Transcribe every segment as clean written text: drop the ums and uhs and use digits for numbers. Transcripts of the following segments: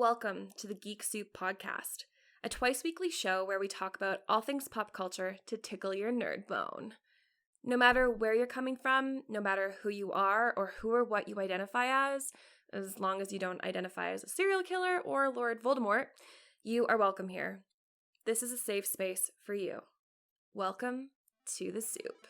Welcome to the Geek Soup podcast, a twice-weekly show where we talk about all things pop culture to tickle your nerd bone. No matter where you're coming from, no matter who you are or who or what you identify as long as you don't identify as a serial killer or Lord Voldemort, you are welcome here. This is a safe space for you. Welcome to the soup.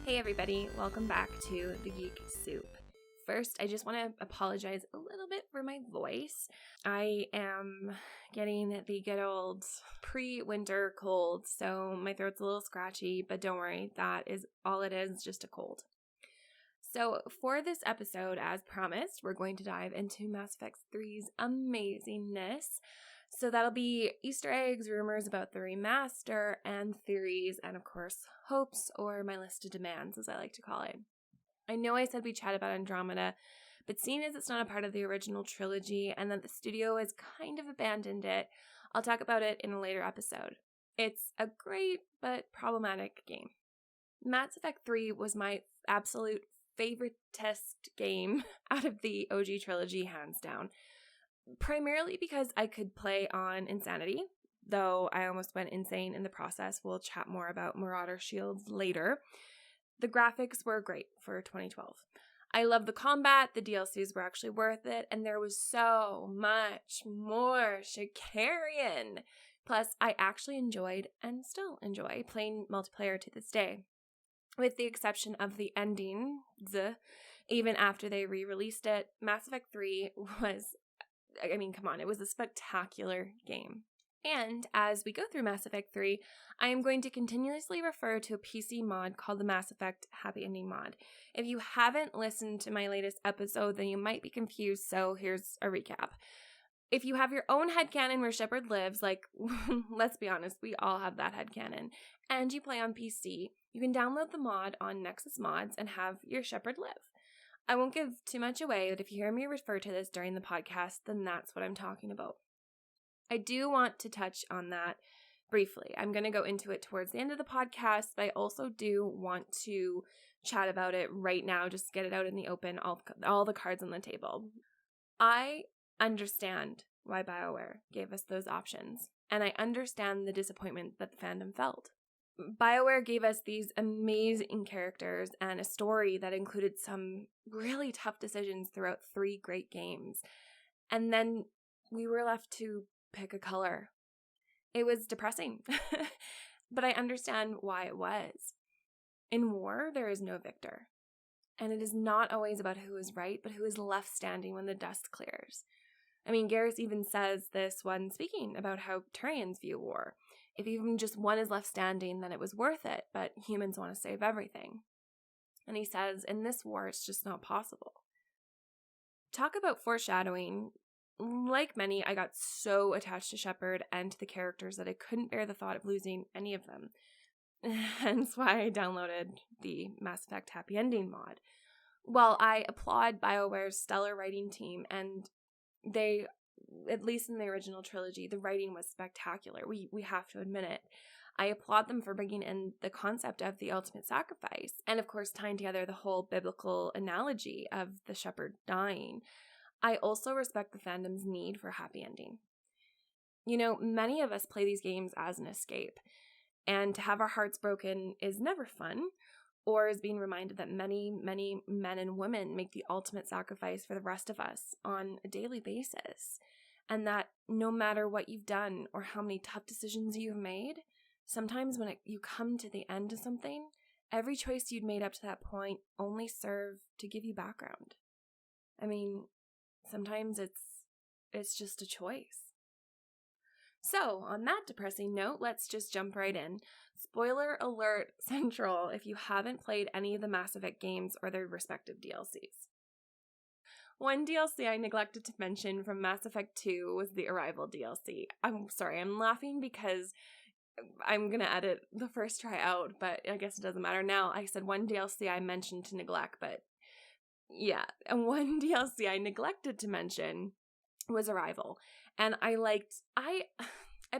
Hey everybody, welcome back to the Geek Soup. First, I just want to apologize a little bit for my voice. I am getting the good old pre-winter cold, so my throat's a little scratchy, but don't worry, that is all it is, just a cold. So for this episode, as promised, we're going to dive into Mass Effect 3's amazingness. So that'll be Easter eggs, rumors about the remaster, and theories, and of course, hopes, or my list of demands, as I like to call it. I know I said we chat about Andromeda, but seeing as it's not a part of the original trilogy, and that the studio has kind of abandoned it, I'll talk about it in a later episode. It's a great, but problematic game. Mass Effect 3 was my absolute favorite test game out of the OG trilogy, hands down. Primarily because I could play on Insanity, though I almost went insane in the process. We'll chat more about Marauder Shields later. The graphics were great for 2012. I love the combat, the DLCs were actually worth it, and there was so much more Shikarian. Plus, I actually enjoyed and still enjoy playing multiplayer to this day. With the exception of the ending, even after they re-released it, Mass Effect 3 was, it was a spectacular game. And as we go through Mass Effect 3, I am going to continuously refer to a PC mod called the Mass Effect Happy Ending mod. If you haven't listened to my latest episode, then you might be confused, so here's a recap. If you have your own headcanon where Shepard lives, like, let's be honest, we all have that headcanon, and you play on PC, you can download the mod on Nexus Mods and have your Shepard live. I won't give too much away, but if you hear me refer to this during the podcast, then that's what I'm talking about. I do want to touch on that briefly. I'm going to go into it towards the end of the podcast, but I also do want to chat about it right now, just get it out in the open, all the cards on the table. I understand why BioWare gave us those options, and I understand the disappointment that the fandom felt. BioWare gave us these amazing characters and a story that included some really tough decisions throughout 3 great games. And then we were left to pick a color. It was depressing, but I understand why it was. In war, there is no victor. And it is not always about who is right, but who is left standing when the dust clears. Garrus even says this when speaking about how Turians view war. If even just one is left standing, then it was worth it, but humans want to save everything. And he says, in this war, it's just not possible. Talk about foreshadowing. Like many, I got so attached to Shepard and to the characters that I couldn't bear the thought of losing any of them. Hence why I downloaded the Mass Effect Happy Ending mod. While I applaud BioWare's stellar writing team, and they, at least in the original trilogy, the writing was spectacular. We have to admit it. I applaud them for bringing in the concept of the ultimate sacrifice, and of course tying together the whole biblical analogy of the shepherd dying. I also respect the fandom's need for a happy ending. Many of us play these games as an escape, and to have our hearts broken is never fun, or is being reminded that many, many men and women make the ultimate sacrifice for the rest of us on a daily basis. And that no matter what you've done or how many tough decisions you've made, sometimes when you come to the end of something, every choice you'd made up to that point only served to give you background. Sometimes it's just a choice. So, on that depressing note, let's just jump right in. Spoiler alert central if you haven't played any of the Mass Effect games or their respective DLCs. One DLC I neglected to mention from Mass Effect 2 was the Arrival DLC. I'm sorry, I'm laughing because I'm going to edit the first try out, but I guess it doesn't matter now. I said one DLC I mentioned to neglect, but yeah, and one DLC I neglected to mention was Arrival. And I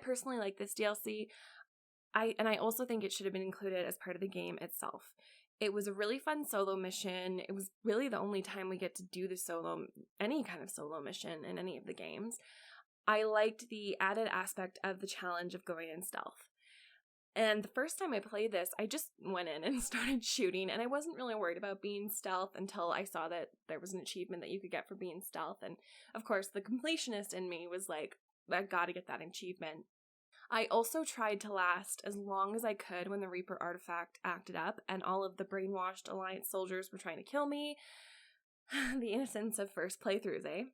personally like this DLC. I also think it should have been included as part of the game itself. It was a really fun solo mission. It was really the only time we get to do any kind of solo mission in any of the games. I liked the added aspect of the challenge of going in stealth. And the first time I played this, I just went in and started shooting, and I wasn't really worried about being stealth until I saw that there was an achievement that you could get for being stealth. And of course, the completionist in me was like, I gotta get that achievement. I also tried to last as long as I could when the Reaper artifact acted up and all of the brainwashed Alliance soldiers were trying to kill me. The innocence of first playthroughs, eh?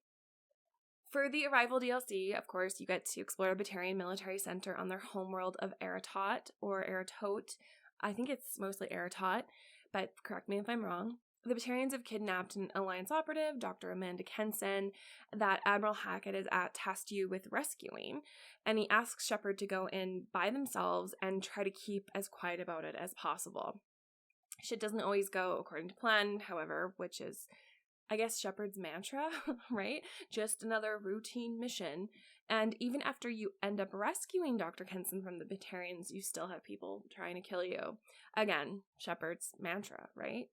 For the Arrival DLC, of course, you get to explore a Batarian military center on their homeworld of Eratot, or Eratot. I think it's mostly Eratot, but correct me if I'm wrong. The Batarians have kidnapped an Alliance operative, Dr. Amanda Kenson, that Admiral Hackett is tasked you with rescuing, and he asks Shepard to go in by themselves and try to keep as quiet about it as possible. Shit doesn't always go according to plan, however, which is, I guess, Shepard's mantra, right? Just another routine mission. And even after you end up rescuing Dr. Kenson from the Batarians, you still have people trying to kill you. Again, Shepard's mantra, right?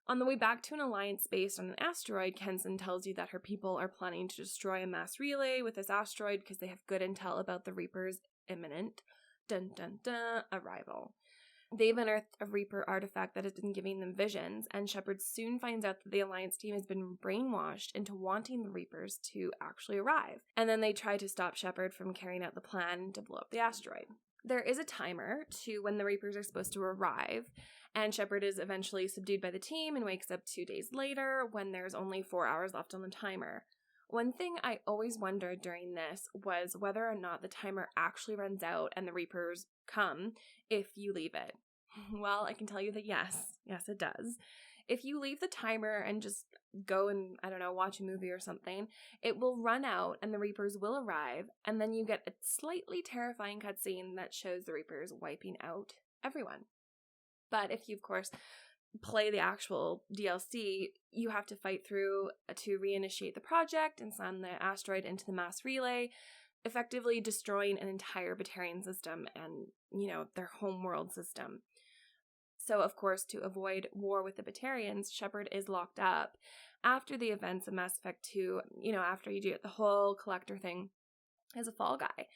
On the way back to an Alliance base on an asteroid, Kenson tells you that her people are planning to destroy a mass relay with this asteroid because they have good intel about the Reaper's imminent, arrival. They've unearthed a Reaper artifact that has been giving them visions, and Shepard soon finds out that the Alliance team has been brainwashed into wanting the Reapers to actually arrive. And then they try to stop Shepard from carrying out the plan to blow up the asteroid. There is a timer to when the Reapers are supposed to arrive, and Shepard is eventually subdued by the team and wakes up 2 days later when there's only 4 hours left on the timer. One thing I always wondered during this was whether or not the timer actually runs out and the Reapers come if you leave it. Well, I can tell you that yes, it does. If you leave the timer and just go and, I don't know, watch a movie or something, it will run out and the Reapers will arrive, and then you get a slightly terrifying cutscene that shows the Reapers wiping out everyone. But if you, of course, play the actual DLC, you have to fight through to reinitiate the project and send the asteroid into the mass relay, effectively destroying an entire Batarian system and, their homeworld system. So, of course, to avoid war with the Batarians, Shepard is locked up after the events of Mass Effect 2, after you do the whole collector thing as a fall guy.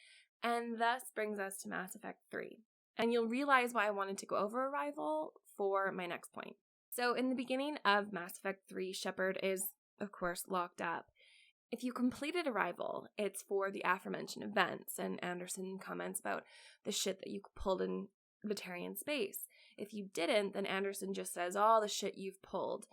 And thus brings us to Mass Effect 3. And you'll realize why I wanted to go over Arrival for my next point. So in the beginning of Mass Effect 3, Shepard is, of course, locked up. If you completed Arrival, it's for the aforementioned events, and Anderson comments about the shit that you pulled in Batarian space. If you didn't, then Anderson just says all the shit you've pulled.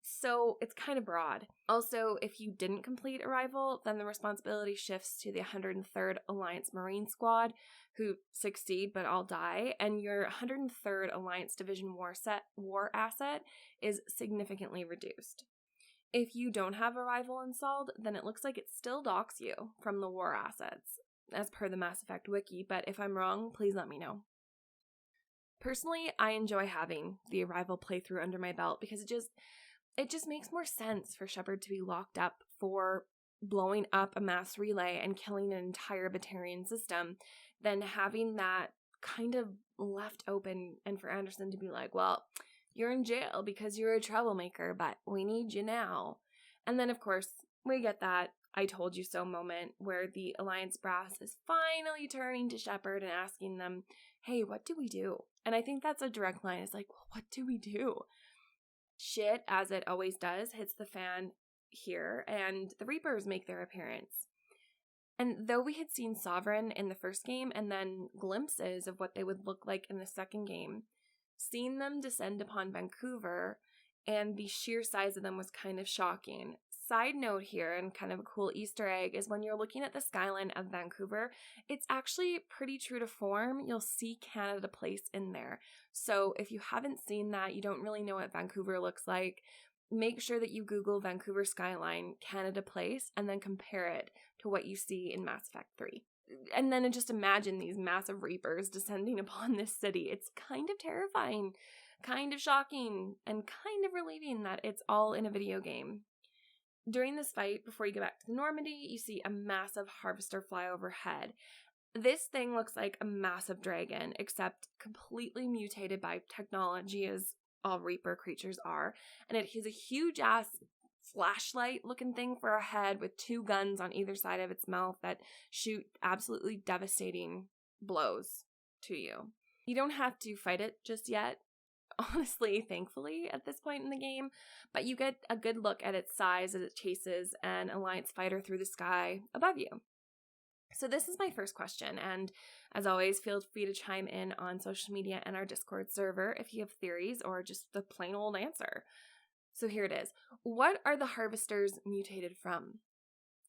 So it's kind of broad. Also, if you didn't complete Arrival, then the responsibility shifts to the 103rd Alliance Marine Squad, who succeed but all die, and your 103rd Alliance Division war asset is significantly reduced. If you don't have Arrival installed, then it looks like it still docks you from the war assets, as per the Mass Effect wiki, but if I'm wrong, please let me know. Personally, I enjoy having the Arrival playthrough under my belt because it just makes more sense for Shepard to be locked up for blowing up a mass relay and killing an entire Batarian system than having that kind of left open and for Anderson to be like, well, you're in jail because you're a troublemaker, but we need you now. And then, of course, we get that I told you so moment where the Alliance brass is finally turning to Shepard and asking them, hey, what do we do? And I think that's a direct line. It's like, well, what do we do? Shit, as it always does, hits the fan here, and the Reapers make their appearance. And though we had seen Sovereign in the first game and then glimpses of what they would look like in the second game, seeing them descend upon Vancouver and the sheer size of them was kind of shocking. Side note here, and kind of a cool Easter egg, is when you're looking at the skyline of Vancouver, it's actually pretty true to form. You'll see Canada Place in there. So if you haven't seen that, you don't really know what Vancouver looks like, make sure that you Google Vancouver skyline, Canada Place, and then compare it to what you see in Mass Effect 3. And then just imagine these massive Reapers descending upon this city. It's kind of terrifying, kind of shocking, and kind of relieving that it's all in a video game. During this fight, before you go back to the Normandy, you see a massive harvester fly overhead. This thing looks like a massive dragon, except completely mutated by technology, as all Reaper creatures are. And it has a huge-ass flashlight-looking thing for a head with 2 guns on either side of its mouth that shoot absolutely devastating blows to you. You don't have to fight it just yet, honestly, thankfully, at this point in the game, but you get a good look at its size as it chases an Alliance fighter through the sky above you. So this is my first question, and as always, feel free to chime in on social media and our Discord server if you have theories or just the plain old answer. So here it is. What are the Harvesters mutated from?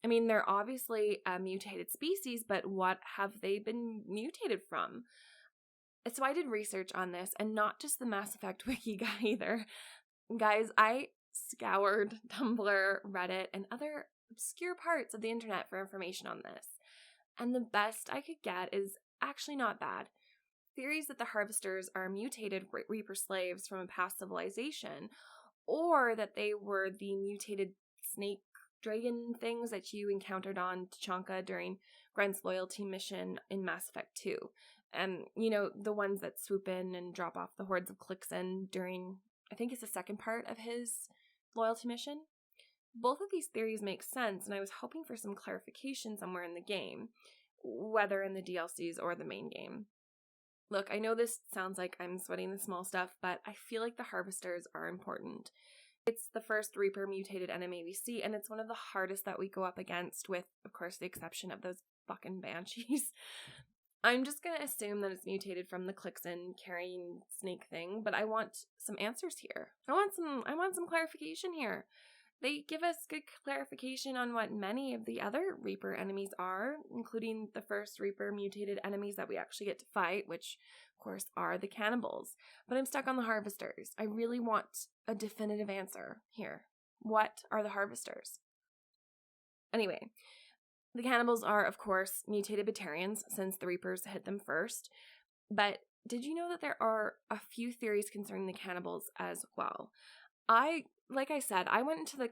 I mean, they're obviously a mutated species, but what have they been mutated from? So I did research on this, and not just the Mass Effect wiki guy either. Guys, I scoured Tumblr, Reddit, and other obscure parts of the internet for information on this. And the best I could get is actually not bad. Theories that the Harvesters are mutated Reaper slaves from a past civilization, or that they were the mutated snake dragon things that you encountered on Tachanka during Grant's loyalty mission in Mass Effect 2. You know, the ones that swoop in and drop off the hordes of Clixen during, I think it's the second part of his loyalty mission. Both of these theories make sense, and I was hoping for some clarification somewhere in the game, whether in the DLCs or the main game. Look, I know this sounds like I'm sweating the small stuff, but I feel like the Harvesters are important. It's the first Reaper mutated enemy we see, and it's one of the hardest that we go up against, with, of course, the exception of those fucking Banshees. I'm just gonna assume that it's mutated from the Clixen carrying snake thing, but I want some answers here. I want some clarification here. They give us good clarification on what many of the other Reaper enemies are, including the first Reaper mutated enemies that we actually get to fight, which, of course, are the cannibals. But I'm stuck on the Harvesters. I really want a definitive answer here. What are the Harvesters? Anyway, the cannibals are, of course, mutated Batarians, since the Reapers hit them first. But did you know that there are a few theories concerning the cannibals as well? Like I said, I went into the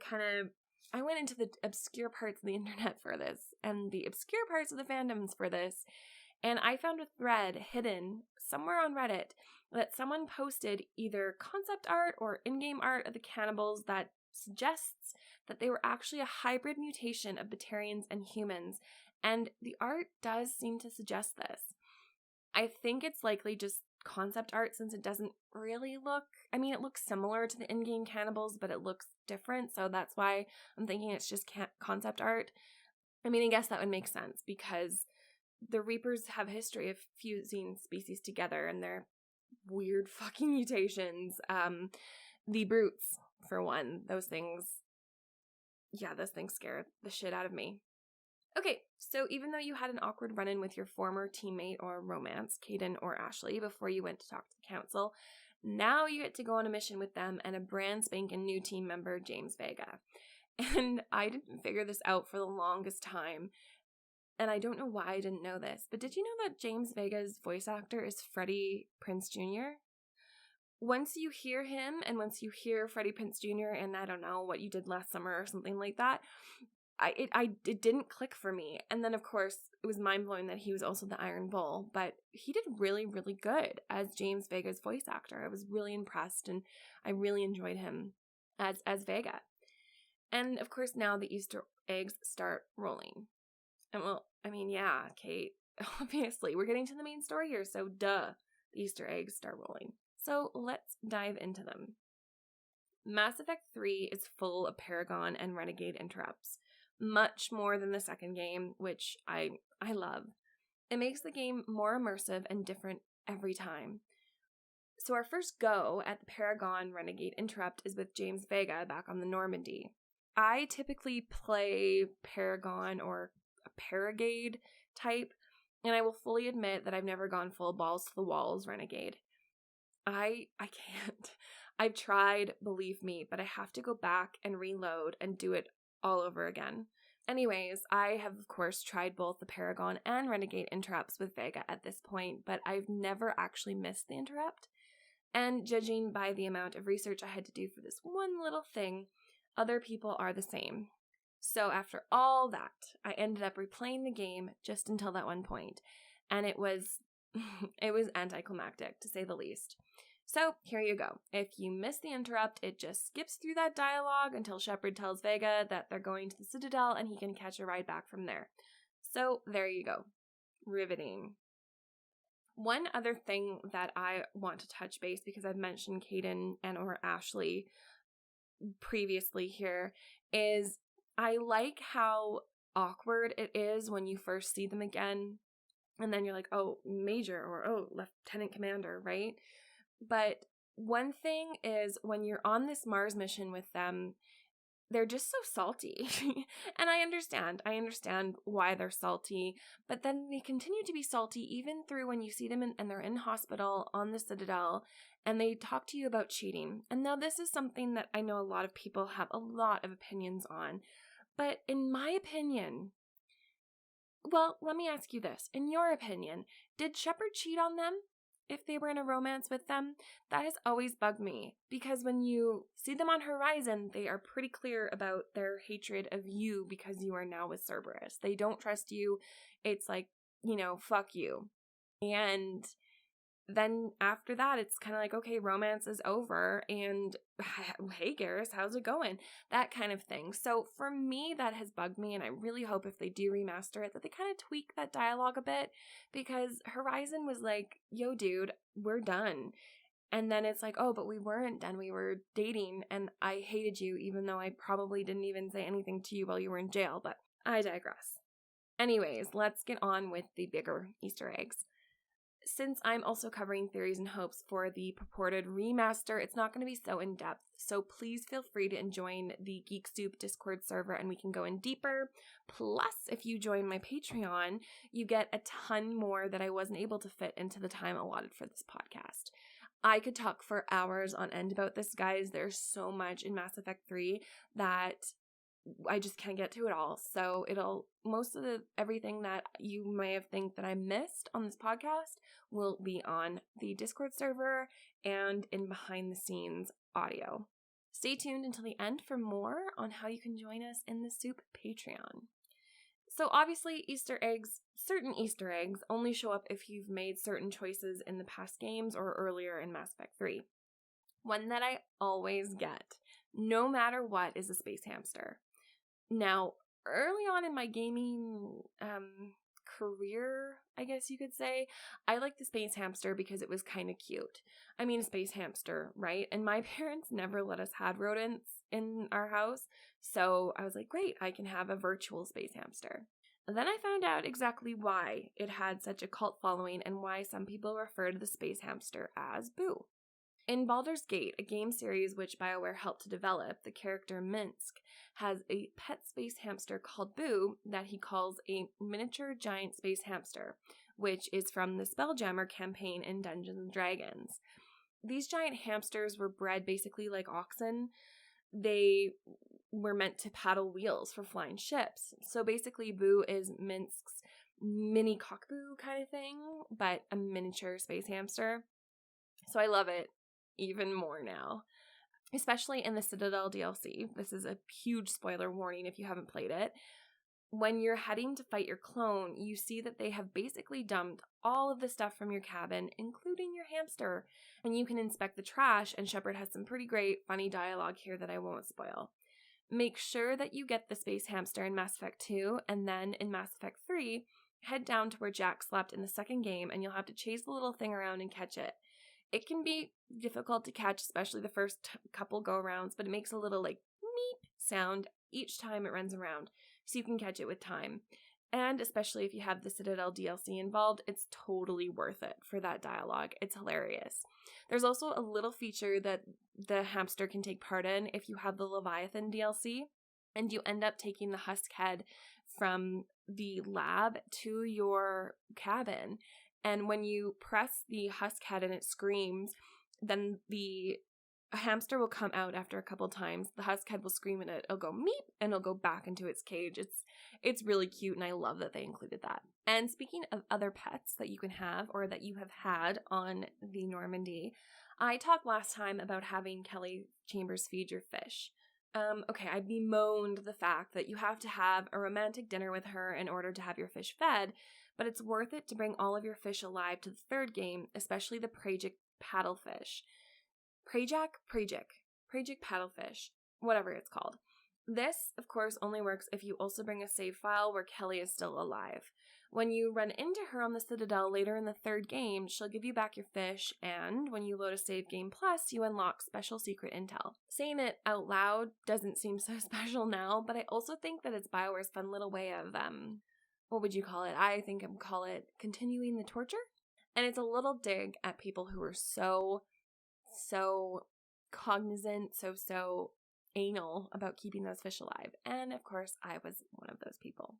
obscure parts of the internet for this, and the obscure parts of the fandoms for this, and I found a thread hidden somewhere on Reddit that someone posted either concept art or in-game art of the cannibals that suggests that they were actually a hybrid mutation of Batarians and humans, and the art does seem to suggest this. I think it's likely just concept art, since it doesn't really look, I mean, it looks similar to the in-game cannibals, but it looks different, so that's why I'm thinking it's just concept art. I mean, I guess that would make sense, because the Reapers have a history of fusing species together, and their weird fucking mutations. The brutes, for one, those things scare the shit out of me. Okay, so even though you had an awkward run-in with your former teammate or romance, Caden or Ashley, before you went to talk to the council, now you get to go on a mission with them and a brand spanking new team member, James Vega. And I didn't figure this out for the longest time, and I don't know why I didn't know this, but did you know that James Vega's voice actor is Freddie Prinze Jr.? Once you hear him, and once you hear Freddie Prinze Jr., and I don't know what you did last summer or something like that, it didn't click for me. And then, of course, it was mind-blowing that he was also the Iron Bull, but he did really, really good as James Vega's voice actor. I was really impressed, and I really enjoyed him as Vega. And, of course, now the Easter eggs start rolling. And, well, I mean, yeah, Kate, obviously, we're getting to the main story here, so duh, the Easter eggs start rolling. So let's dive into them. Mass Effect 3 is full of Paragon and Renegade interrupts. Much more than the second game, which I love. It makes the game more immersive and different every time. So our first go at the Paragon Renegade interrupt is with James Vega back on the Normandy. I typically play Paragon or a Paragade type, and I will fully admit that I've never gone full balls to the walls Renegade. I can't. I've tried, believe me, but I have to go back and reload and do it all over again. Anyways, I have, of course, tried both the Paragon and Renegade interrupts with Vega at this point, but I've never actually missed the interrupt. And judging by the amount of research I had to do for this one little thing, other people are the same. So after all that, I ended up replaying the game just until that one point, and it was it was anticlimactic, to say the least. So here you go. If you miss the interrupt, it just skips through that dialogue until Shepard tells Vega that they're going to the Citadel and he can catch a ride back from there. So there you go. Riveting. One other thing that I want to touch base, because I've mentioned Caden and or Ashley previously here, is I like how awkward it is when you first see them again. And then you're like, oh, Major, or oh, Lieutenant Commander, right? But one thing is when you're on this Mars mission with them, they're just so salty. And I understand why they're salty, but then they continue to be salty even through when you see them and they're in hospital on the Citadel and they talk to you about cheating. And now this is something that I know a lot of people have a lot of opinions on, but in my opinion, well, let me ask you this. In your opinion, did Shepard cheat on them if they were in a romance with them? That has always bugged me, because when you see them on Horizon, they are pretty clear about their hatred of you because you are now with Cerberus. They don't trust you. It's like, fuck you. And then after that, it's kind of like, okay, romance is over, and hey, Garrus, how's it going? That kind of thing. So for me, that has bugged me, and I really hope if they do remaster it, that they kind of tweak that dialogue a bit, because Horizon was like, yo, dude, we're done. And then it's like, oh, but we weren't done. We were dating, and I hated you, even though I probably didn't even say anything to you while you were in jail, but I digress. Anyways, let's get on with the bigger Easter eggs. Since I'm also covering theories and hopes for the purported remaster, it's not going to be so in-depth, so please feel free to join the Geek Soup Discord server and we can go in deeper. Plus, if you join my Patreon, you get a ton more that I wasn't able to fit into the time allotted for this podcast. I could talk for hours on end about this, guys. There's so much in Mass Effect 3 that I just can't get to it all. So most of everything that you may have think that I missed on this podcast will be on the Discord server and in behind the scenes audio. Stay tuned until the end for more on how you can join us in the Soup Patreon. So obviously certain Easter eggs only show up if you've made certain choices in the past games or earlier in Mass Effect 3. One that I always get, no matter what, is a space hamster. Now, early on in my gaming career, I guess you could say, I liked the space hamster because it was kind of cute. I mean, a space hamster, right? And my parents never let us have rodents in our house, so I was like, great, I can have a virtual space hamster. And then I found out exactly why it had such a cult following and why some people refer to the space hamster as Boo. In Baldur's Gate, a game series which BioWare helped to develop, the character Minsk has a pet space hamster called Boo that he calls a miniature giant space hamster, which is from the Spelljammer campaign in Dungeons & Dragons. These giant hamsters were bred basically like oxen. They were meant to paddle wheels for flying ships. So basically Boo is Minsk's mini cockboo kind of thing, but a miniature space hamster. So I love it even more now, especially in the Citadel DLC. This is a huge spoiler warning if you haven't played it. When you're heading to fight your clone, you see that they have basically dumped all of the stuff from your cabin, including your hamster, and you can inspect the trash, and Shepard has some pretty great funny dialogue here that I won't spoil. Make sure that you get the space hamster in Mass Effect 2, and then in Mass Effect 3, head down to where Jack slept in the second game, and you'll have to chase the little thing around and catch it. It can be difficult to catch, especially the first couple go-arounds, but it makes a little, like, meep sound each time it runs around, so you can catch it with time. And especially if you have the Citadel DLC involved, it's totally worth it for that dialogue. It's hilarious. There's also a little feature that the hamster can take part in if you have the Leviathan Dlc, and you end up taking the husk head from the lab to your cabin. And when you press the husk head and it screams, then the hamster will come out after a couple times. The husk head will scream and it'll go meep and it'll go back into its cage. It's really cute, and I love that they included that. And speaking of other pets that you can have or that you have had on the Normandy, I talked last time about having Kelly Chambers feed your fish. Okay, I bemoaned the fact that you have to have a romantic dinner with her in order to have your fish fed, but it's worth it to bring all of your fish alive to the third game, especially the Pragic paddlefish. Pragic paddlefish, whatever it's called. This, of course, only works if you also bring a save file where Kelly is still alive. When you run into her on the Citadel later in the third game, she'll give you back your fish, and when you load a save game plus, you unlock special secret intel. Saying it out loud doesn't seem so special now, but I also think that it's BioWare's fun little way of, what would you call it? I think I'd call it continuing the torture. And it's a little dig at people who are so cognizant, so anal about keeping those fish alive. And of course, I was one of those people.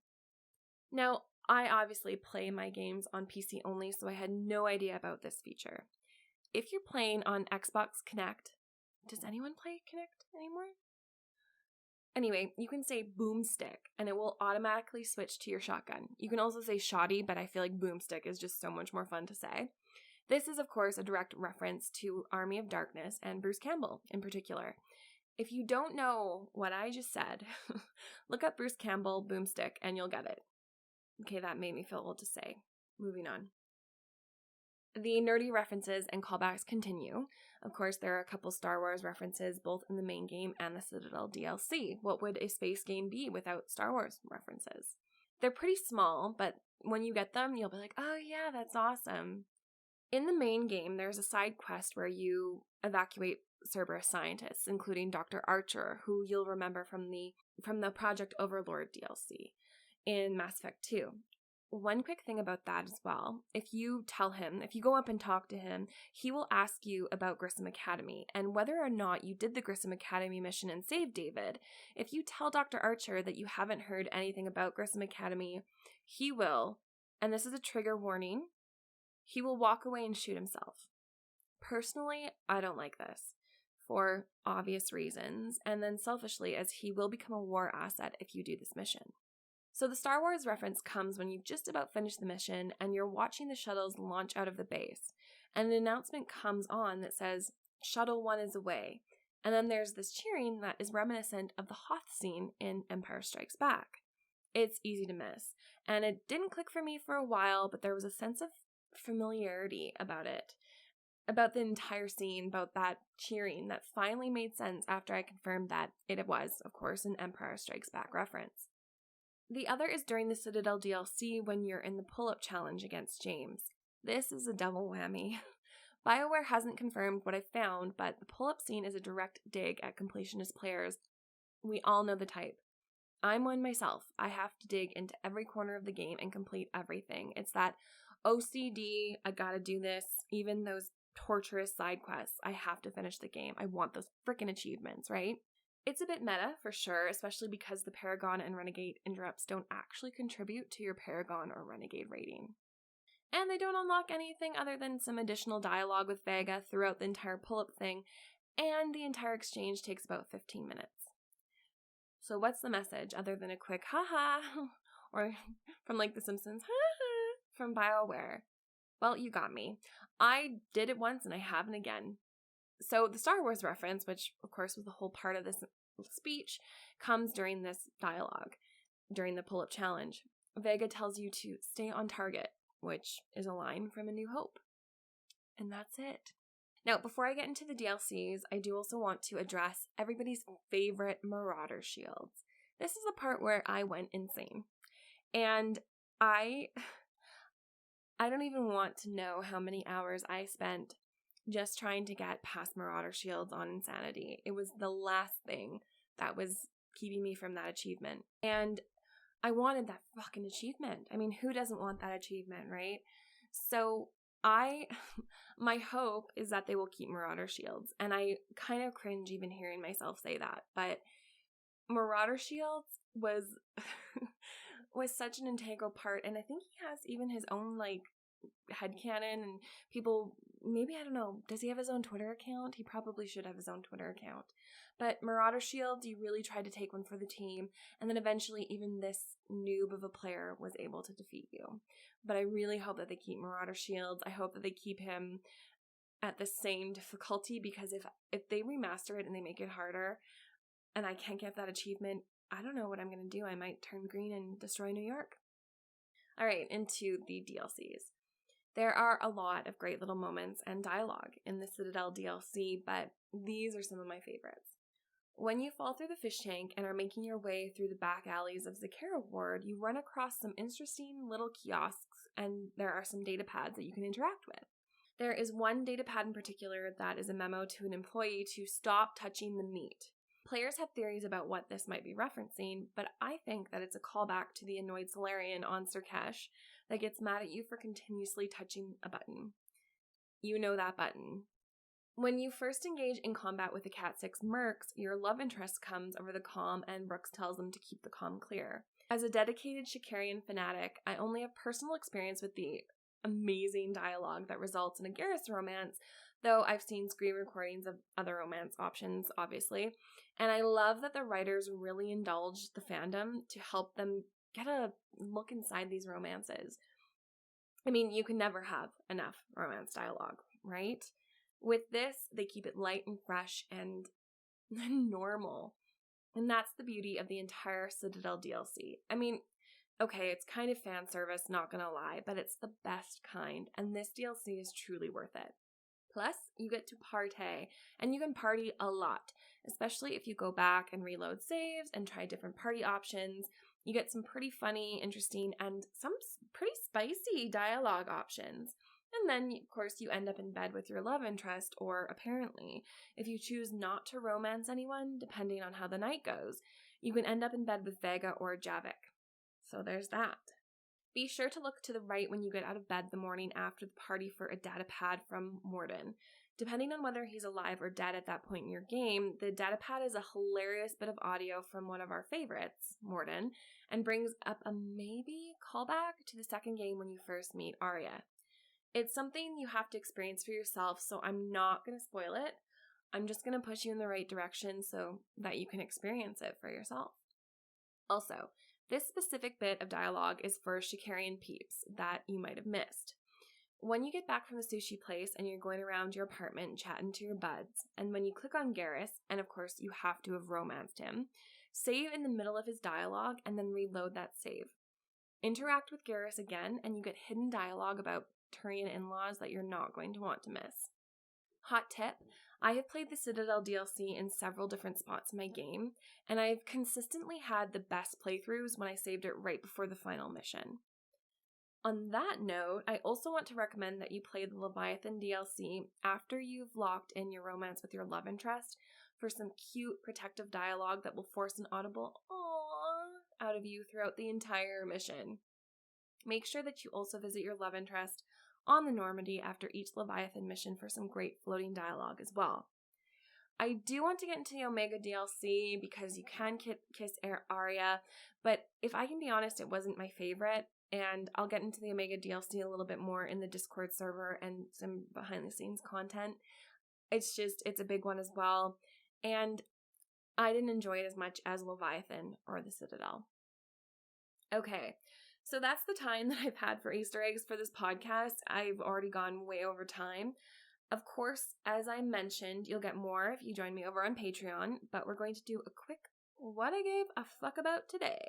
Now, I obviously play my games on PC only, so I had no idea about this feature. If you're playing on Xbox Kinect, does anyone play Kinect anymore? Anyway, you can say boomstick, and it will automatically switch to your shotgun. You can also say shoddy, but I feel like boomstick is just so much more fun to say. This is, of course, a direct reference to Army of Darkness and Bruce Campbell in particular. If you don't know what I just said, look up Bruce Campbell boomstick and you'll get it. Okay, that made me feel old to say. Moving on. The nerdy references and callbacks continue. Of course, there are a couple Star Wars references both in the main game and the Citadel DLC. What would a space game be without Star Wars references? They're pretty small, but when you get them, you'll be like, oh yeah, that's awesome. In the main game, there's a side quest where you evacuate Cerberus scientists, including Dr. Archer, who you'll remember from the Project Overlord DLC in Mass Effect 2. One quick thing about that as well, if you go up and talk to him, he will ask you about Grissom Academy and whether or not you did the Grissom Academy mission and saved David. If you tell Dr. Archer that you haven't heard anything about Grissom Academy, he will, and this is a trigger warning, he will walk away and shoot himself. Personally, I don't like this for obvious reasons, and then selfishly as he will become a war asset if you do this mission. So the Star Wars reference comes when you've just about finished the mission and you're watching the shuttles launch out of the base, and an announcement comes on that says, Shuttle 1 is away, and then there's this cheering that is reminiscent of the Hoth scene in Empire Strikes Back. It's easy to miss, and it didn't click for me for a while, but there was a sense of familiarity about it, about the entire scene, about that cheering that finally made sense after I confirmed that it was, of course, an Empire Strikes Back reference. The other is during the Citadel DLC when you're in the pull-up challenge against James. This is a double whammy. BioWare hasn't confirmed what I found, but the pull-up scene is a direct dig at completionist players. We all know the type. I'm one myself. I have to dig into every corner of the game and complete everything. It's that OCD, I gotta do this, even those torturous side quests. I have to finish the game. I want those freaking achievements, right? It's a bit meta, for sure, especially because the Paragon and Renegade interrupts don't actually contribute to your Paragon or Renegade rating. And they don't unlock anything other than some additional dialogue with Vega throughout the entire pull-up thing, and the entire exchange takes about 15 minutes. So what's the message other than a quick haha, or from like The Simpsons, haha, from BioWare? Well, you got me. I did it once and I haven't again. So the Star Wars reference, which of course was the whole part of this speech, comes during this dialogue, during the pull-up challenge. Vega tells you to stay on target, which is a line from A New Hope. And that's it. Now, before I get into the DLCs, I do also want to address everybody's favorite Marauder Shields. This is the part where I went insane. And I don't even want to know how many hours I spent just trying to get past Marauder Shields on Insanity. It was the last thing that was keeping me from that achievement. And I wanted that fucking achievement. I mean, who doesn't want that achievement, right? So my hope is that they will keep Marauder Shields. And I kind of cringe even hearing myself say that. But Marauder Shields was such an integral part. And I think he has even his own, like, headcanon, and people, maybe, I don't know, does he have his own Twitter account? He probably should have his own Twitter account. But Marauder Shields, you really tried to take one for the team, and then eventually even this noob of a player was able to defeat you. But I really hope that they keep Marauder Shields. I hope that they keep him at the same difficulty, because if they remaster it and they make it harder, and I can't get that achievement, I don't know what I'm going to do. I might turn green and destroy New York. All right, into the DLCs. There are a lot of great little moments and dialogue in the Citadel DLC, but these are some of my favorites. When you fall through the fish tank and are making your way through the back alleys of Zakera Ward, you run across some interesting little kiosks, and there are some data pads that you can interact with. There is one data pad in particular that is a memo to an employee to stop touching the meat. Players have theories about what this might be referencing, but I think that it's a callback to the annoyed Solarian on Surkesh that gets mad at you for continuously touching a button. You know that button. When you first engage in combat with the Cat 6 mercs, your love interest comes over the comm and Brooks tells them to keep the comm clear. As a dedicated Shikarian fanatic, I only have personal experience with the amazing dialogue that results in a Garrus romance, though I've seen screen recordings of other romance options, obviously. And I love that the writers really indulged the fandom to help them get a look inside these romances. I mean, you can never have enough romance dialogue, right? With this, they keep it light and fresh and normal. And that's the beauty of the entire Citadel DLC. I mean, okay, it's kind of fan service, not gonna lie, but it's the best kind, and this DLC is truly worth it. Plus, you get to partay, and you can party a lot, especially if you go back and reload saves and try different party options. You get some pretty funny, interesting, and some pretty spicy dialogue options. And then, of course, you end up in bed with your love interest, or apparently, if you choose not to romance anyone, depending on how the night goes, you can end up in bed with Vega or Javik. So there's that. Be sure to look to the right when you get out of bed the morning after the party for a data pad from Morden. Depending on whether he's alive or dead at that point in your game, the data pad is a hilarious bit of audio from one of our favorites, Morden, and brings up a maybe callback to the second game when you first meet Arya. It's something you have to experience for yourself, so I'm not going to spoil it. I'm just going to push you in the right direction so that you can experience it for yourself. Also, this specific bit of dialogue is for Shikarian peeps that you might have missed. When you get back from the sushi place and you're going around your apartment chatting to your buds, and when you click on Garrus, and of course you have to have romanced him, save in the middle of his dialogue and then reload that save. Interact with Garrus again and you get hidden dialogue about Turian in-laws that you're not going to want to miss. Hot tip, I have played the Citadel DLC in several different spots in my game, and I've consistently had the best playthroughs when I saved it right before the final mission. On that note, I also want to recommend that you play the Leviathan DLC after you've locked in your romance with your love interest for some cute protective dialogue that will force an audible "aww" out of you throughout the entire mission. Make sure that you also visit your love interest on the Normandy after each Leviathan mission for some great floating dialogue as well. I do want to get into the Omega DLC because you can kiss Arya, but if I can be honest, it wasn't my favorite, and I'll get into the Omega DLC a little bit more in the Discord server and some behind the scenes content. It's a big one as well, and I didn't enjoy it as much as Leviathan or the Citadel. Okay. So that's the time that I've had for Easter eggs for this podcast. I've already gone way over time. Of course, as I mentioned, you'll get more if you join me over on Patreon, but we're going to do a quick what I gave a fuck about today.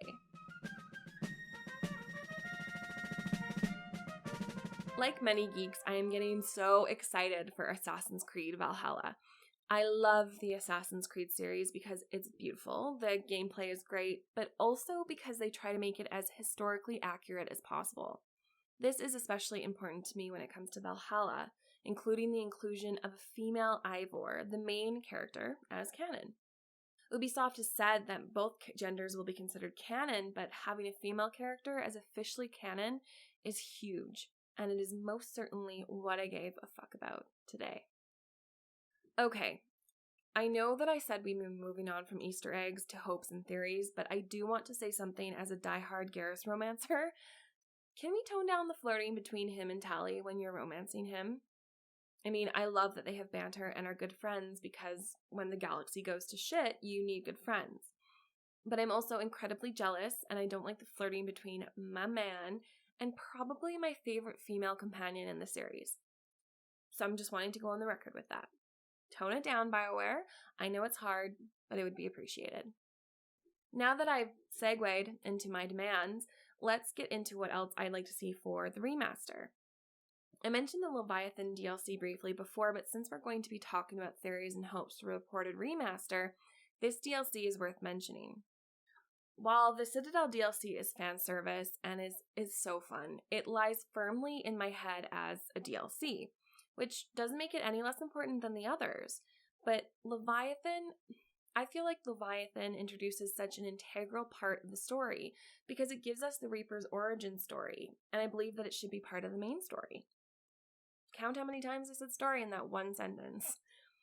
Like many geeks, I am getting so excited for Assassin's Creed Valhalla. I love the Assassin's Creed series because it's beautiful, the gameplay is great, but also because they try to make it as historically accurate as possible. This is especially important to me when it comes to Valhalla, including the inclusion of a female Eivor, the main character, as canon. Ubisoft has said that both genders will be considered canon, but having a female character as officially canon is huge, and it is most certainly what I gave a fuck about today. Okay, I know that I said we'd be moving on from Easter eggs to hopes and theories, but I do want to say something as a diehard Garrus romancer. Can we tone down the flirting between him and Tali when you're romancing him? I mean, I love that they have banter and are good friends because when the galaxy goes to shit, you need good friends. But I'm also incredibly jealous, and I don't like the flirting between my man and probably my favorite female companion in the series. So I'm just wanting to go on the record with that. Tone it down, BioWare. I know it's hard, but it would be appreciated. Now that I've segued into my demands, let's get into what else I'd like to see for the remaster. I mentioned the Leviathan DLC briefly before, but since we're going to be talking about theories and hopes for a reported remaster, this DLC is worth mentioning. While the Citadel DLC is fan service and is so fun, it lies firmly in my head as a DLC, which doesn't make it any less important than the others. But I feel like Leviathan introduces such an integral part of the story because it gives us the Reaper's origin story, and I believe that it should be part of the main story. Count how many times I said story in that one sentence.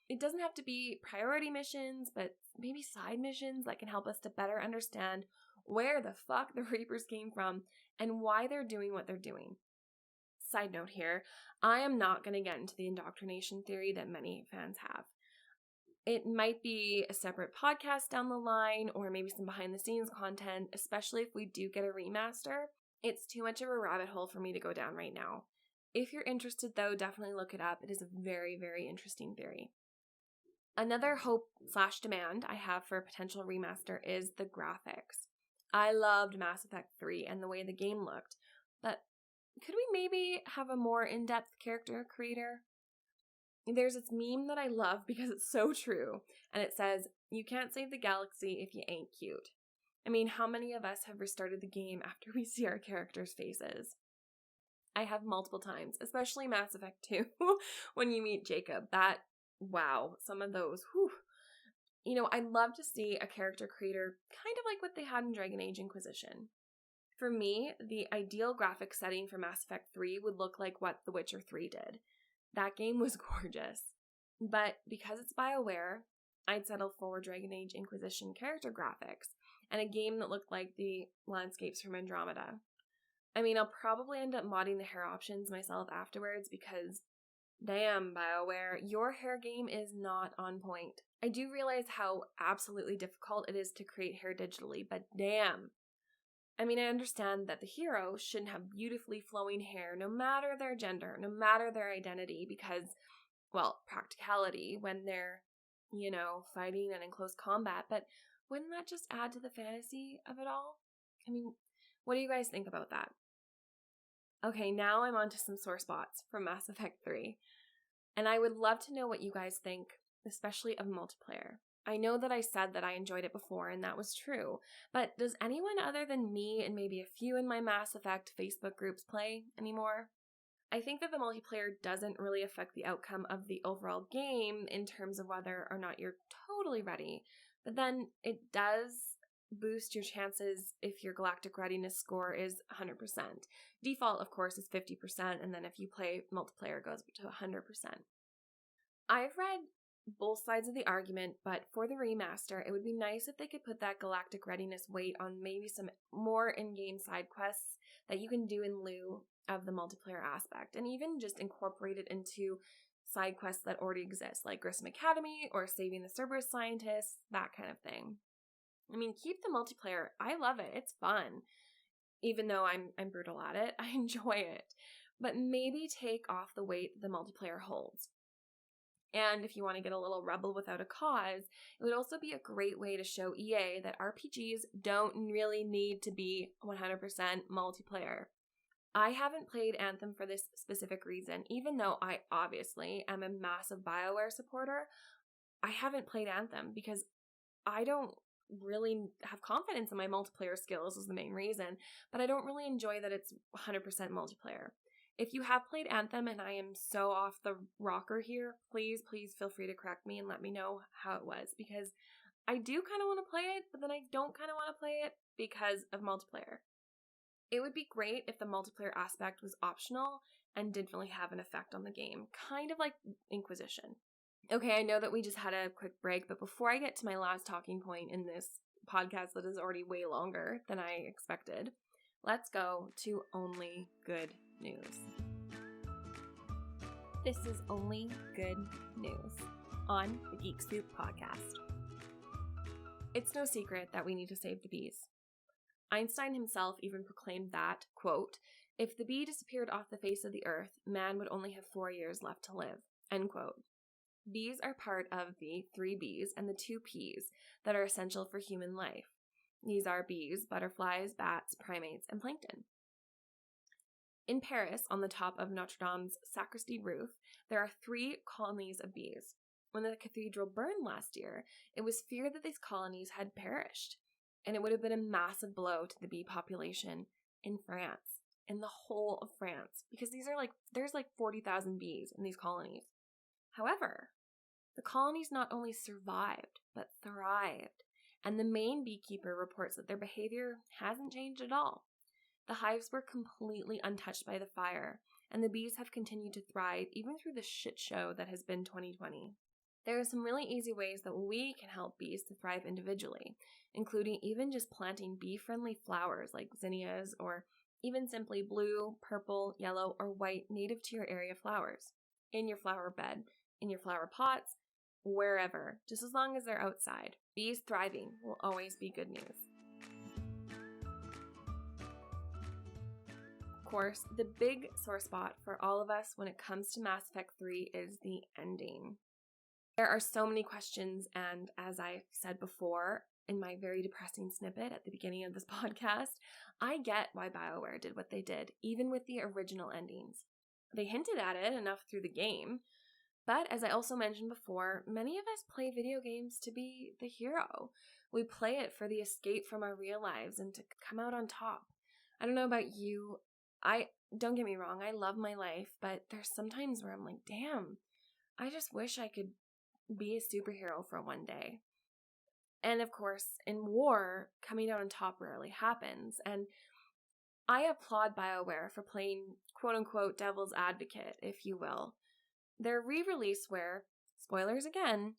It doesn't have to be priority missions, but maybe side missions that can help us to better understand where the fuck the Reapers came from and why they're doing what they're doing. Side note here, I am not going to get into the indoctrination theory that many fans have. It might be a separate podcast down the line, or maybe some behind the scenes content, especially if we do get a remaster. It's too much of a rabbit hole for me to go down right now. If you're interested though, definitely look it up. It is a very, very interesting theory. Another hope/demand I have for a potential remaster is the graphics. I loved Mass Effect 3 and the way the game looked, but could we maybe have a more in-depth character creator? There's this meme that I love because it's so true, and it says, "You can't save the galaxy if you ain't cute." I mean, how many of us have restarted the game after we see our characters' faces? I have multiple times, especially Mass Effect 2, when you meet Jacob. Wow, some of those, whew. You know, I'd love to see a character creator kind of like what they had in Dragon Age Inquisition. For me, the ideal graphic setting for Mass Effect 3 would look like what The Witcher 3 did. That game was gorgeous. But because it's BioWare, I'd settle for Dragon Age Inquisition character graphics and a game that looked like the landscapes from Andromeda. I mean, I'll probably end up modding the hair options myself afterwards because, damn, BioWare, your hair game is not on point. I do realize how absolutely difficult it is to create hair digitally, but damn. I mean, I understand that the hero shouldn't have beautifully flowing hair no matter their gender, no matter their identity, because, well, practicality when they're, fighting and in close combat, but wouldn't that just add to the fantasy of it all? I mean, what do you guys think about that? Okay, now I'm on to some sore spots from Mass Effect 3. And I would love to know what you guys think, especially of multiplayer. I know that I said that I enjoyed it before, and that was true, but does anyone other than me and maybe a few in my Mass Effect Facebook groups play anymore? I think that the multiplayer doesn't really affect the outcome of the overall game in terms of whether or not you're totally ready, but then it does boost your chances if your galactic readiness score is 100%. Default, of course, is 50%, and then if you play multiplayer, it goes to 100%. I've read both sides of the argument, but for the remaster, it would be nice if they could put that galactic readiness weight on maybe some more in-game side quests that you can do in lieu of the multiplayer aspect, and even just incorporate it into side quests that already exist, like Grissom Academy or saving the Cerberus scientists, that kind of thing. I mean, keep the multiplayer. I love it. It's fun. Even though I'm brutal at it, I enjoy it. But maybe take off the weight the multiplayer holds. And if you want to get a little rebel without a cause, it would also be a great way to show EA that RPGs don't really need to be 100% multiplayer. I haven't played Anthem for this specific reason, even though I obviously am a massive BioWare supporter. I haven't played Anthem because I don't really have confidence in my multiplayer skills is the main reason, but I don't really enjoy that it's 100% multiplayer. If you have played Anthem and I am so off the rocker here, please feel free to correct me and let me know how it was, because I do kind of want to play it, but then I don't kind of want to play it because of multiplayer. It would be great if the multiplayer aspect was optional and didn't really have an effect on the game, kind of like Inquisition. Okay, I know that we just had a quick break, but before I get to my last talking point in this podcast that is already way longer than I expected, let's go to Only Good News. This is Only Good News on the Geek Soup podcast. It's no secret that we need to save the bees. Einstein himself even proclaimed that, quote, "If the bee disappeared off the face of the earth, man would only have 4 years left to live," end quote. Bees are part of the 3 Bs and the 2 Ps that are essential for human life. These are bees, butterflies, bats, primates, and plankton. In Paris, on the top of Notre Dame's sacristy roof, there are 3 colonies of bees. When the cathedral burned last year, it was feared that these colonies had perished, and it would have been a massive blow to the bee population in France, in the whole of France, because there's 40,000 bees in these colonies. However, the colonies not only survived, but thrived, and the main beekeeper reports that their behavior hasn't changed at all. The hives were completely untouched by the fire, and the bees have continued to thrive even through the shit show that has been 2020. There are some really easy ways that we can help bees to thrive individually, including even just planting bee-friendly flowers like zinnias, or even simply blue, purple, yellow, or white native to your area flowers in your flower bed, in your flower pots, wherever, just as long as they're outside. Bees thriving will always be good news. Of course, the big sore spot for all of us when it comes to Mass Effect 3 is the ending. There are so many questions, and as I said before in my very depressing snippet at the beginning of this podcast, I get why BioWare did what they did, even with the original endings. They hinted at it enough through the game, but as I also mentioned before, many of us play video games to be the hero. We play it for the escape from our real lives and to come out on top. I don't know about you. Don't get me wrong, I love my life, but there's sometimes where I'm like, damn, I just wish I could be a superhero for one day. And of course, in war, coming out on top rarely happens. And I applaud BioWare for playing quote-unquote devil's advocate, if you will. Their re-release where, spoilers again,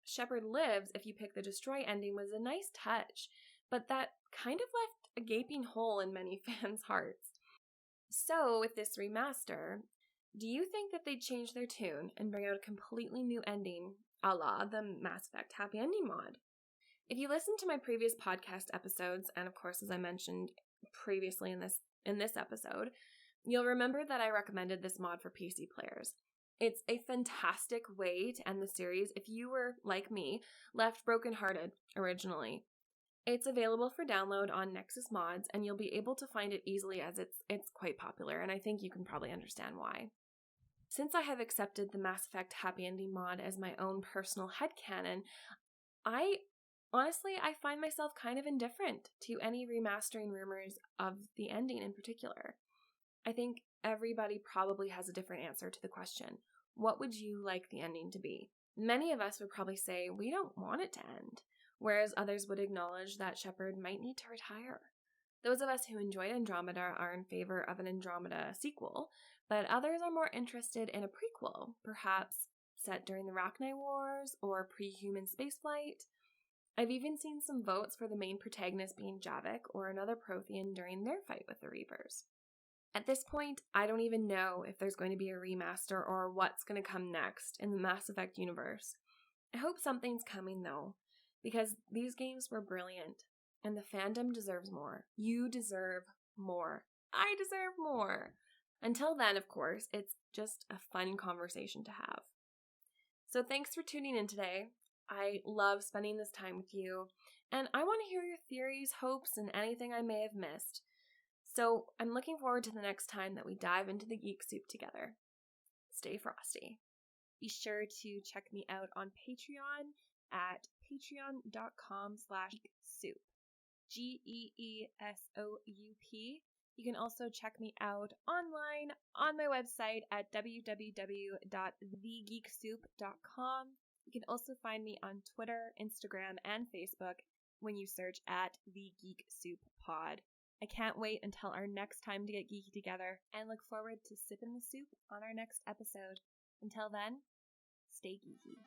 Shepard lives if you pick the destroy ending was a nice touch, but that kind of left a gaping hole in many fans' hearts. So, with this remaster, do you think that they'd change their tune and bring out a completely new ending, a la the Mass Effect Happy Ending mod? If you listen to my previous podcast episodes, and of course as I mentioned previously in this episode, you'll remember that I recommended this mod for PC players. It's a fantastic way to end the series if you were, like me, left brokenhearted originally. It's available for download on Nexus Mods, and you'll be able to find it easily as it's quite popular, and I think you can probably understand why. Since I have accepted the Mass Effect Happy Ending mod as my own personal headcanon, I find myself kind of indifferent to any remastering rumors of the ending in particular. I think everybody probably has a different answer to the question. What would you like the ending to be? Many of us would probably say we don't want it to end, whereas others would acknowledge that Shepard might need to retire. Those of us who enjoyed Andromeda are in favor of an Andromeda sequel, but others are more interested in a prequel, perhaps set during the Rachni Wars or pre-human spaceflight. I've even seen some votes for the main protagonist being Javik or another Prothean during their fight with the Reapers. At this point, I don't even know if there's going to be a remaster or what's going to come next in the Mass Effect universe. I hope something's coming though, because these games were brilliant, and the fandom deserves more. You deserve more. I deserve more. Until then, of course, it's just a fun conversation to have. So thanks for tuning in today. I love spending this time with you, and I want to hear your theories, hopes, and anything I may have missed. So I'm looking forward to the next time that we dive into the Geek Soup together. Stay frosty. Be sure to check me out on Patreon at patreon.com/geeksoup. GEESOUP. You can also check me out online on my website at www.thegeeksoup.com. You can also find me on Twitter, Instagram, and Facebook when you search at The Geek Soup Pod. I can't wait until our next time to get geeky together and look forward to sipping the soup on our next episode. Until then, stay geeky.